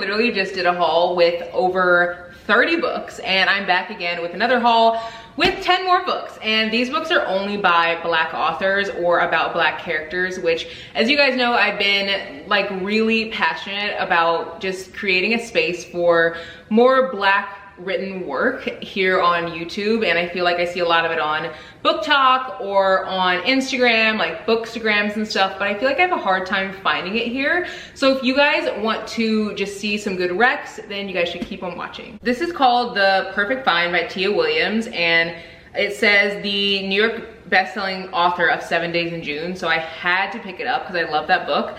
Literally just did a haul with over 30 books, and I'm back again with another haul with 10 more books. And these books are only by Black authors or about Black characters, which, as you guys know, I've been like really passionate about just creating a space for more Black written work here on YouTube, and I feel like I see a lot of it on Book Talk or on Instagram, like Bookstagrams and stuff, but I feel like I have a hard time finding it here. So if you guys want to just see some good recs, then you guys should keep on watching. This is called The Perfect Find by Tia Williams, and it says the New York best-selling author of 7 Days in June, so I had to pick it up because I love that book.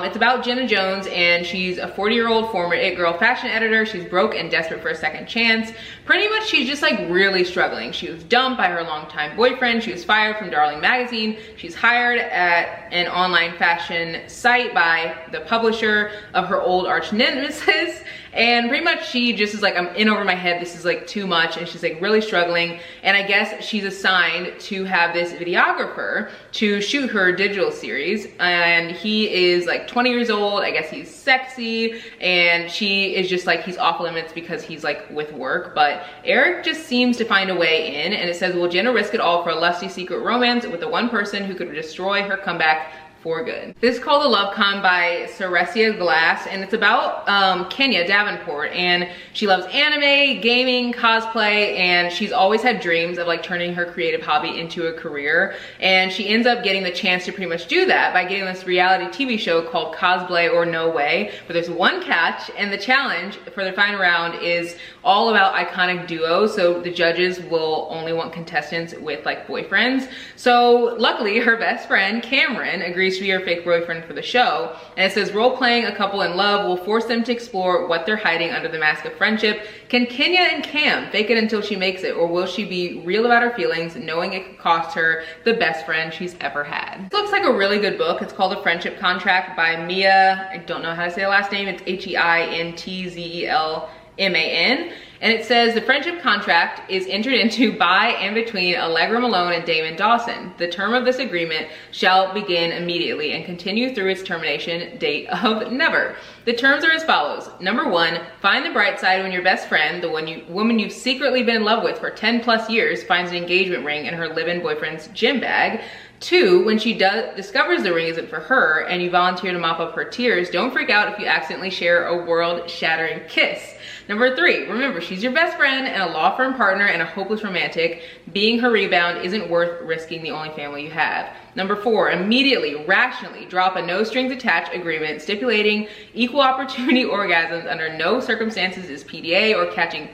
It's about Jenna Jones, and she's a 40-year-old former It Girl fashion editor. She's broke and desperate for a second chance. Pretty much she's just like really struggling. She was dumped by her longtime boyfriend. She was fired from Darling Magazine. She's hired at an online fashion site by the publisher of her old arch nemesis. And pretty much she just is like, I'm in over my head, this is like too much, and she's like really struggling. And I guess she's assigned to have this videographer to shoot her digital series, and he is like 20 years old. I guess he's sexy, and she is just like, he's off limits because he's like with work. But Eric just seems to find a way in, and it says, will Jenna risk it all for a lusty secret romance with the one person who could destroy her comeback for good? This is called The Love Con by Saresia Glass, and it's about Kenya Davenport, and she loves anime, gaming, cosplay, and she's always had dreams of like turning her creative hobby into a career, and she ends up getting the chance to pretty much do that by getting this reality TV show called Cosplay or No Way. But there's one catch, and the challenge for the final round is all about iconic duos, so the judges will only want contestants with like boyfriends. So luckily her best friend Cameron agrees to be her fake boyfriend for the show, and it says role-playing a couple in love will force them to explore what they're hiding under the mask of friendship. Can Kenya and Cam fake it until she makes it, or will she be real about her feelings knowing it could cost her the best friend she's ever had? This looks like a really good book. It's called A Friendship Contract by Mia, I don't know how to say the last name, it's Heintzelman. And it says the friendship contract is entered into by and between Allegra Malone and Damon Dawson. The term of this agreement shall begin immediately and continue through its termination date of never. The terms are as follows. Number 1, find the bright side when your best friend, the woman you've secretly been in love with for 10 plus years, finds an engagement ring in her live-in boyfriend's gym bag. 2, when she discovers the ring isn't for her and you volunteer to mop up her tears, don't freak out if you accidentally share a world-shattering kiss. Number 3, remember, she's your best friend and a law firm partner and a hopeless romantic. Being her rebound isn't worth risking the only family you have. Number 4, immediately, rationally drop a no strings attached agreement stipulating equal opportunity orgasms under no circumstances is PDA or catching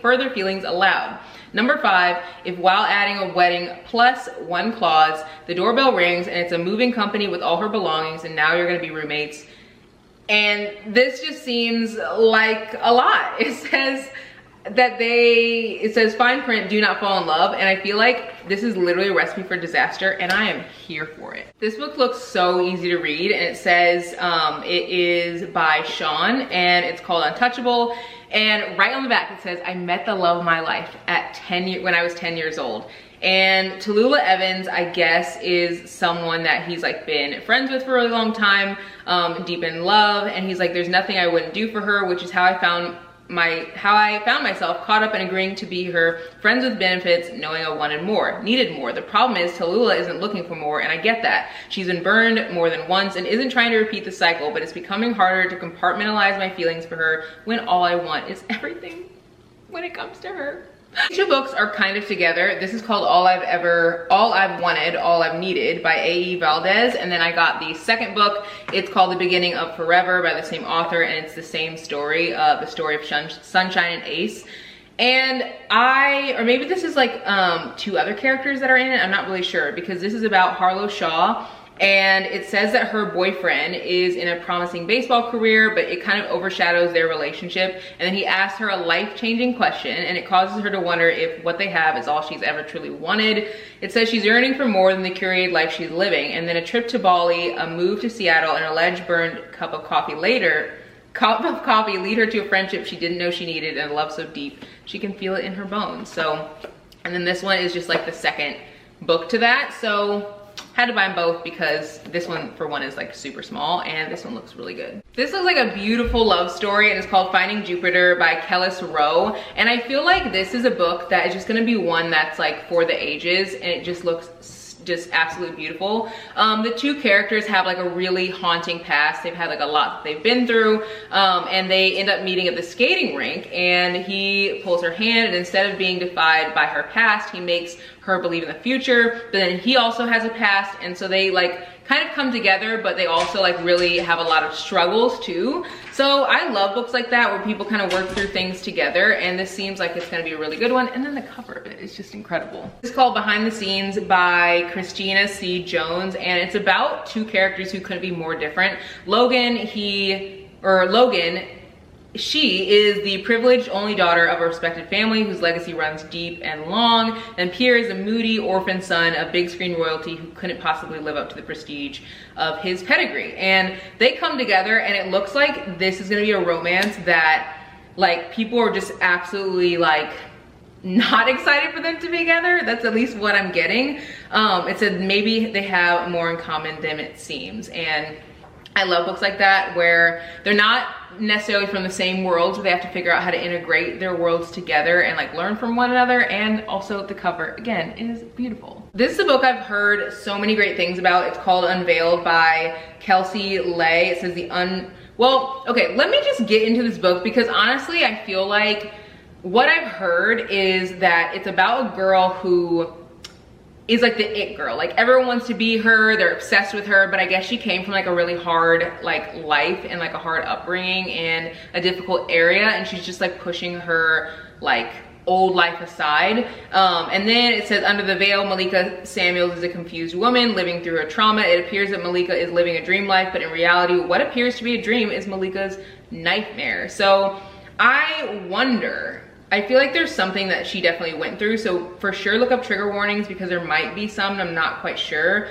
further feelings allowed. Number 5, if while adding a wedding plus 1 clause, the doorbell rings and it's a moving company with all her belongings and now you're gonna be roommates. And this just seems like a lot. It says that it says fine print, do not fall in love, and I feel like this is literally a recipe for disaster, and I am here for it. This book looks so easy to read, and it says it is by Sean, and it's called Untouchable, and right on the back it says, I met the love of my life at when I was 10 years old. And Tallulah Evans, I guess, is someone that he's like been friends with for a really long time, deep in love, and he's like, there's nothing I wouldn't do for her, which is how I found myself caught up in agreeing to be her friends with benefits, knowing I wanted more, needed more. The problem is Tallulah isn't looking for more, and I get that. She's been burned more than once and isn't trying to repeat the cycle, but it's becoming harder to compartmentalize my feelings for her when all I want is everything when it comes to her. These 2 books are kind of together. This is called All I've Wanted, All I've Needed by A.E. Valdez. And then I got the second book. It's called The Beginning of Forever by the same author, and it's the same story, the story of Sunshine and Ace. And or maybe this is like 2 other characters that are in it. I'm not really sure, because this is about Harlow Shaw. And it says that her boyfriend is in a promising baseball career, but it kind of overshadows their relationship. And then he asks her a life-changing question, and it causes her to wonder if what they have is all she's ever truly wanted. It says she's yearning for more than the curated life she's living. And then a trip to Bali, a move to Seattle, an alleged burned cup of coffee lead her to a friendship she didn't know she needed, and a love so deep she can feel it in her bones. So, and then this one is just like the second book to that. So had to buy them both because this one, for one, is like super small and this one looks really good. This looks like a beautiful love story and it's called Finding Jupiter by Kellis Rowe. And I feel like this is a book that is just gonna be one that's like for the ages, and it just looks just absolutely beautiful. The two characters have like a really haunting past. They've had like a lot that they've been through, and they end up meeting at the skating rink, and he pulls her hand, and instead of being defied by her past, he makes her believe in the future. But then he also has a past, and so they like kind of come together, but they also like really have a lot of struggles too. So I love books like that where people kind of work through things together, and this seems like it's gonna be a really good one. And then the cover of it is just incredible. It's called Behind the Scenes by Christina C. Jones, and it's about two characters who couldn't be more different. Logan, she is the privileged only daughter of a respected family whose legacy runs deep and long, and Pierre is a moody orphan son of big screen royalty who couldn't possibly live up to the prestige of his pedigree. And they come together, and it looks like this is gonna be a romance that like people are just absolutely like not excited for them to be together. That's at least what I'm getting. It said maybe they have more in common than it seems, and I love books like that where they're not necessarily from the same world, so they have to figure out how to integrate their worlds together and like learn from one another. And also the cover, again, is beautiful. This is a book I've heard so many great things about. It's called Unveiled by Kelsey Lay. It says well, okay, let me just get into this book because honestly, I feel like what I've heard is that it's about a girl who is like the it girl. Like everyone wants to be her, they're obsessed with her, but I guess she came from like a really hard like life and like a hard upbringing in a difficult area, and she's just like pushing her like old life aside. And then it says, under the veil, Malika Samuels is a confused woman living through her trauma. It appears that Malika is living a dream life, but in reality, what appears to be a dream is Malika's nightmare. So I wonder, I feel like there's something that she definitely went through. So for sure, look up trigger warnings because there might be some, and I'm not quite sure.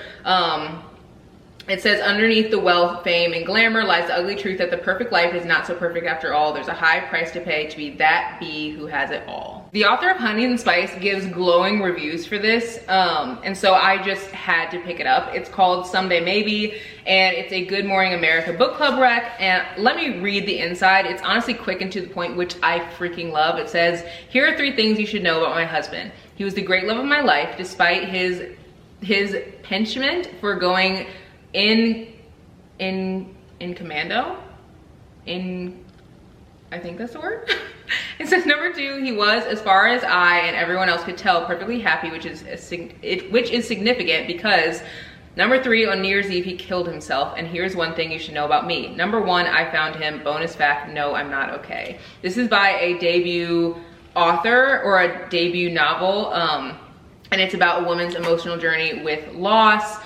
It says, underneath the wealth, fame, and glamour lies the ugly truth that the perfect life is not so perfect after all. There's a high price to pay to be that bee who has it all. The author of Honey and Spice gives glowing reviews for this, and so I just had to pick it up. It's called Someday Maybe, and it's a Good Morning America book club rec. And let me read the inside. It's honestly quick and to the point, which I freaking love. It says, here are 3 things you should know about my husband. He was the great love of my life, despite his penchant for going in commando, I think that's the word. It says, number 2, he was, as far as I and everyone else could tell, perfectly happy, which is significant because number 3, on New Year's Eve, he killed himself. And here's one thing you should know about me. Number 1, I found him. Bonus fact, no, I'm not okay. This is by a debut author or a debut novel, and it's about a woman's emotional journey with loss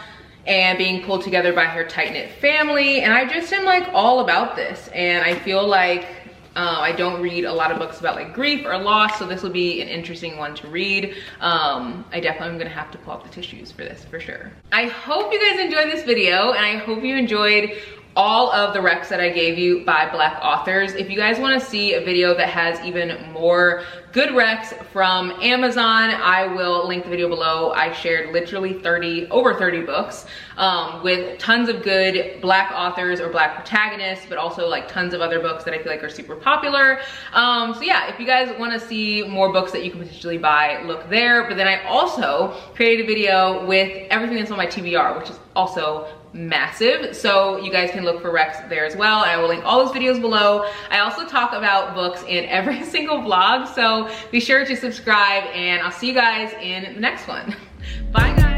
and being pulled together by her tight-knit family. And I just am like all about this, and I feel like I don't read a lot of books about like grief or loss, so this will be an interesting one to read. I definitely am gonna have to pull up the tissues for this for sure. I hope you guys enjoyed this video, and I hope you enjoyed all of the recs that I gave you by Black authors. If you guys want to see a video that has even more good recs from Amazon, I will link the video below. I shared literally over 30 books with tons of good Black authors or Black protagonists, but also like tons of other books that I feel like are super popular. So yeah, if you guys want to see more books that you can potentially buy, look there. But then I also created a video with everything that's on my TBR, which is also massive, so you guys can look for recs there as well. And I will link all those videos below. I also talk about books in every single vlog, so be sure to subscribe, and I'll see you guys in the next one. Bye guys.